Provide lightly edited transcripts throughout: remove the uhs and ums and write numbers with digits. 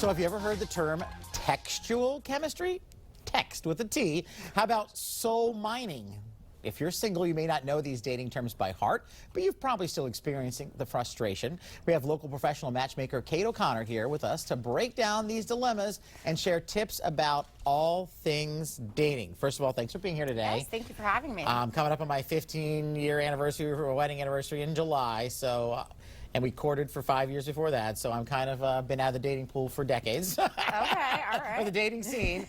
So have you ever heard the term textual chemistry? Text with a T. How about soul mining? If you're single, you may not know these dating terms by heart, but you've probably still experiencing the frustration. We have local professional matchmaker Kate O'Connor here with us to break down these dilemmas and share tips about all things dating. First of all, thanks for being here today. Yes, thank you for having me. Coming up on my 15-year anniversary, or wedding anniversary in July, so... and we courted for 5 years before that, so I'm kind of been out of the dating pool for decades. Okay, all right. For the dating scene.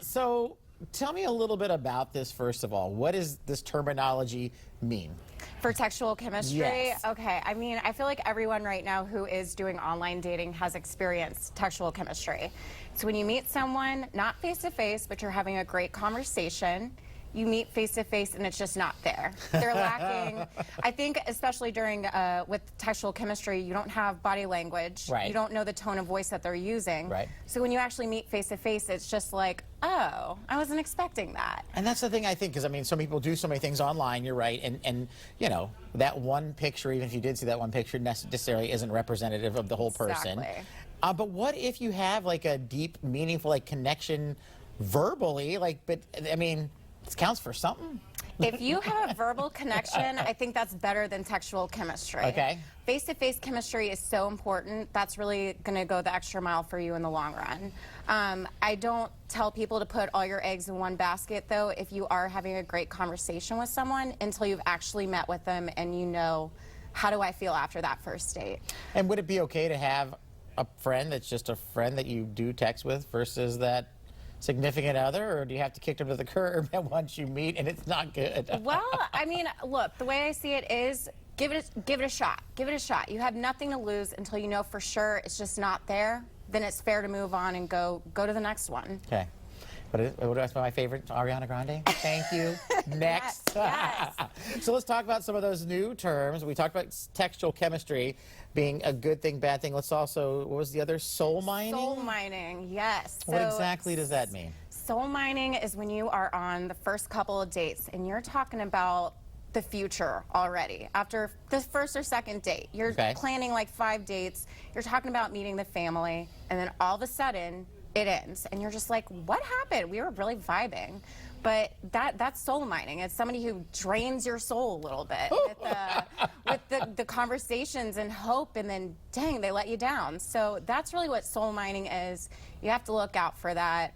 So tell me a little bit about this, first of all. What does this terminology mean? For textual chemistry? Yes. Okay, I mean, I feel like everyone right now who is doing online dating has experienced textual chemistry. So when you meet someone, not face-to-face, but you're having a great conversation, you meet face-to-face and it's just not there. They're lacking. I think especially during, with textual chemistry, you don't have body language. Right. You don't know the tone of voice that they're using. Right. So when you actually meet face-to-face, it's just like, oh, I wasn't expecting that. And that's the thing, I think, because, I mean, some people do so many things online, you're right, and you know, that one picture, even if you did see that one picture, necessarily isn't representative of the whole person. Exactly. But what if you have, like, a deep, meaningful, like, connection verbally, like, but, I mean... This counts for something. If you have a verbal connection, I think that's better than textual chemistry. Okay. Face-to-face chemistry is so important. That's really going to go the extra mile for you in the long run. I don't tell people to put all your eggs in one basket, though, if you are having a great conversation with someone until you've actually met with them and you know, how do I feel after that first date? And would it be okay to have a friend that's just a friend that you do text with versus that significant other, or do you have to kick them to the curb once you meet and it's not good? Well, I mean, look, the way I see it is give it a shot. Give it a shot. You have nothing to lose until you know for sure it's just not there. Then it's fair to move on and go to the next one. Okay. What's my favorite? Ariana Grande. Thank you. Next. Yes. So let's talk about some of those new terms. We talked about textual chemistry being a good thing, bad thing. Let's also, what was the other? Soul mining? Soul mining, yes. What exactly does that mean? Soul mining is when you are on the first couple of dates and you're talking about the future already. After the first or second date, you're planning like 5 dates, you're talking about meeting the family, and then all of a sudden, it ends, and you're just like, what happened? We were really vibing. But that's soul mining. It's somebody who drains your soul a little bit with the conversations and hope, and then, dang, they let you down. So that's really what soul mining is. You have to look out for that.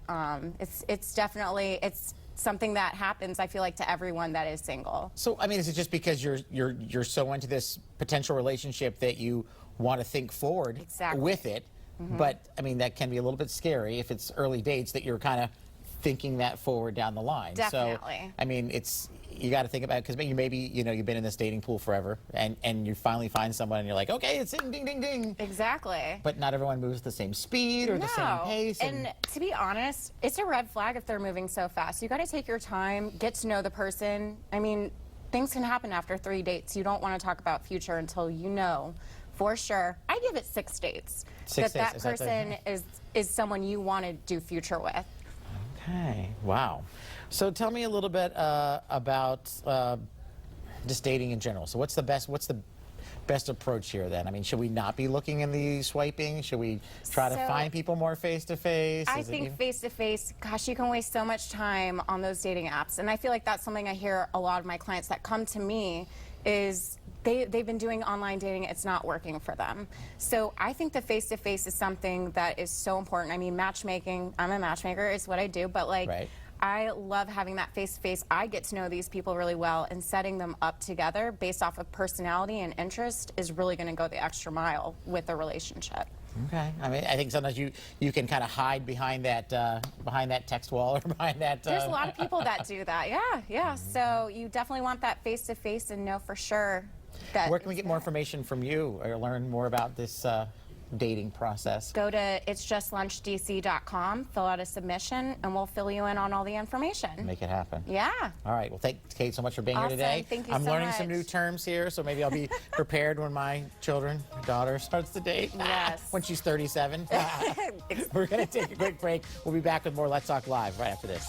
It's definitely, it's something that happens, I feel like, to everyone that is single. So, I mean, is it just because you're so into this potential relationship that you want to think forward with it? But, I mean, that can be a little bit scary if it's early dates that you're kind of thinking that forward down the line. Definitely. So, I mean, you got to think about it, because maybe, you know, you've been in this dating pool forever, and you finally find someone and you're like, okay, it's ding, ding, ding, ding. Exactly. But not everyone moves at the same speed or the same pace. And to be honest, it's a red flag if they're moving so fast. You got to take your time, get to know the person. I mean, things can happen after 3 dates. You don't want to talk about future until you know for sure. I give it 6 dates. That person is someone you want to do future with. Okay, wow. So tell me a little bit about just dating in general. So what's the best approach here then? I mean, should we not be looking in the swiping? Should we try to find people more face-to-face? I think face-to-face, gosh, you can waste so much time on those dating apps. And I feel like that's something I hear a lot of my clients that come to me is they've been doing online dating, it's not working for them. So I think the face-to-face is something that is so important. I mean, matchmaking, I'm a matchmaker, it's what I do, but like, I love having that face-to-face. I get to know these people really well, and setting them up together based off of personality and interest is really going to go the extra mile with a relationship. Okay. I mean, I think sometimes you can kind of hide behind that text wall or behind that. There's a lot of people that do that. Yeah. So you definitely want that face-to-face and know for sure that. Where can we get more information from you or learn more about this dating process? Go to itsjustlunchdc.com, fill out a submission, and we'll fill you in on all the information. Make it happen. Yeah. All right. Well, thanks, Kate, so much for being here today. Thank you I'm so learning much. some new terms here, so maybe I'll be prepared when my daughter starts to date. Yes. When she's 37. We're going to take a quick break. We'll be back with more Let's Talk Live right after this.